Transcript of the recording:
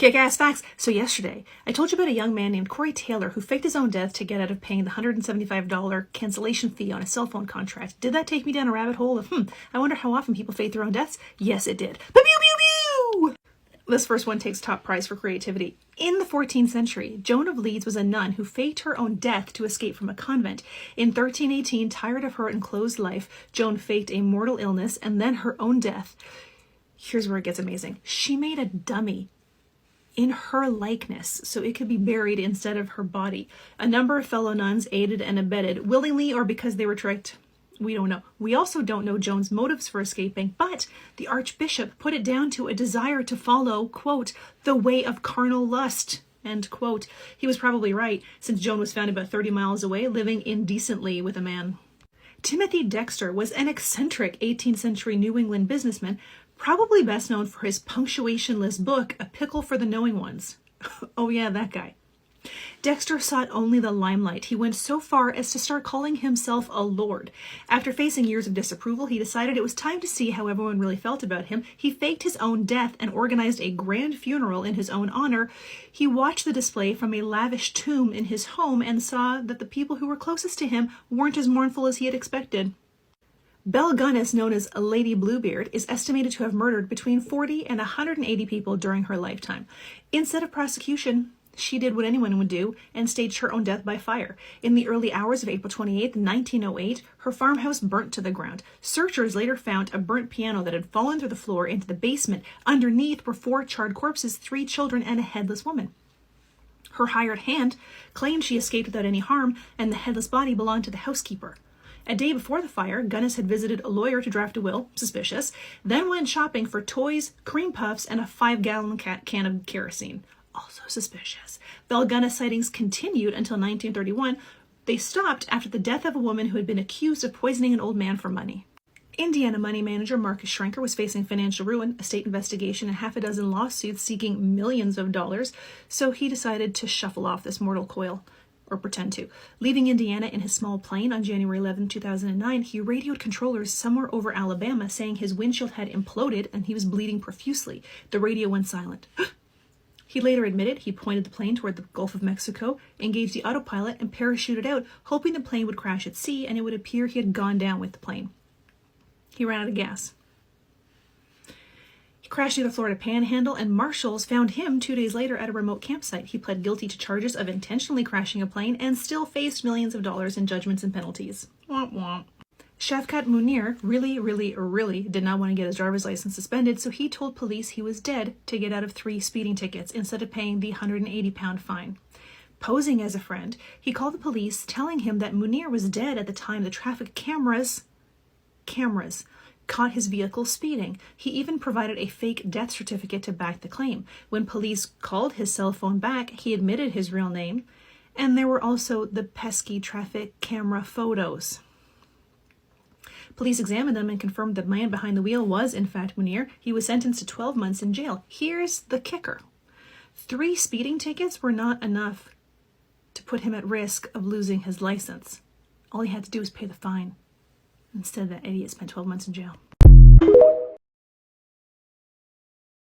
Kick-ass facts. So yesterday, I told you about a young man named Corey Taylor who faked his own death to get out of paying the $175 cancellation fee on a cell phone contract. Did that take me down a rabbit hole of, I wonder how often people fake their own deaths? Yes, it did. Pew, pew, pew, pew! This first one takes top prize for creativity. In the 14th century, Joan of Leeds was a nun who faked her own death to escape from a convent. In 1318, tired of her enclosed life, Joan faked a mortal illness and then her own death. Here's where it gets amazing. She made a dummy in her likeness, so it could be buried instead of her body. A number of fellow nuns aided and abetted, willingly or because they were tricked. We don't know. We also don't know Joan's motives for escaping, but the archbishop put it down to a desire to follow, quote, the way of carnal lust, end quote. He was probably right, since Joan was found about 30 miles away, living indecently with a man. Timothy Dexter was an eccentric 18th century New England businessman, probably best known for his punctuationless book, A Pickle for the Knowing Ones. Oh yeah, that guy. Dexter sought only the limelight. He went so far as to start calling himself a lord. After facing years of disapproval, he decided it was time to see how everyone really felt about him. He faked his own death and organized a grand funeral in his own honor. He watched the display from a lavish tomb in his home and saw that the people who were closest to him weren't as mournful as he had expected. Belle Gunness, known as Lady Bluebeard, is estimated to have murdered between 40 and 180 people during her lifetime. Instead of prosecution, she did what anyone would do and staged her own death by fire. In the early hours of April 28, 1908, her farmhouse burnt to the ground. Searchers later found a burnt piano that had fallen through the floor into the basement. Underneath were 4 charred corpses, 3 children, and a headless woman. Her hired hand claimed she escaped without any harm, and the headless body belonged to the housekeeper. A day before the fire, Gunness had visited a lawyer to draft a will, suspicious, then went shopping for toys, cream puffs, and a 5-gallon can of kerosene. Also suspicious. Belle Gunness sightings continued until 1931. They stopped after the death of a woman who had been accused of poisoning an old man for money. Indiana money manager Marcus Schrenker was facing financial ruin, a state investigation, and half a dozen lawsuits seeking millions of dollars, so he decided to shuffle off this mortal coil. Or pretend to. Leaving Indiana in his small plane on January 11, 2009, he radioed controllers somewhere over Alabama saying his windshield had imploded and he was bleeding profusely. The radio went silent. He later admitted he pointed the plane toward the Gulf of Mexico, engaged the autopilot, and parachuted out, hoping the plane would crash at sea and it would appear he had gone down with the plane. He ran out of gas. He crashed near the Florida Panhandle, and marshals found him 2 days later at a remote campsite. He pled guilty to charges of intentionally crashing a plane and still faced millions of dollars in judgments and penalties. Womp womp. Shavkat Munir really did not want to get his driver's license suspended, so he told police he was dead to get out of 3 speeding tickets instead of paying the £180 fine. Posing as a friend, he called the police, telling him that Munir was dead at the time the traffic cameras caught his vehicle speeding. He even provided a fake death certificate to back the claim. When police called his cell phone back, he admitted his real name, and there were also the pesky traffic camera photos. Police examined them and confirmed the man behind the wheel was, in fact, Munir. He was sentenced to 12 months in jail. Here's the kicker. 3 speeding tickets were not enough to put him at risk of losing his license. All he had to do was pay the fine. Instead, that idiot spent 12 months in jail.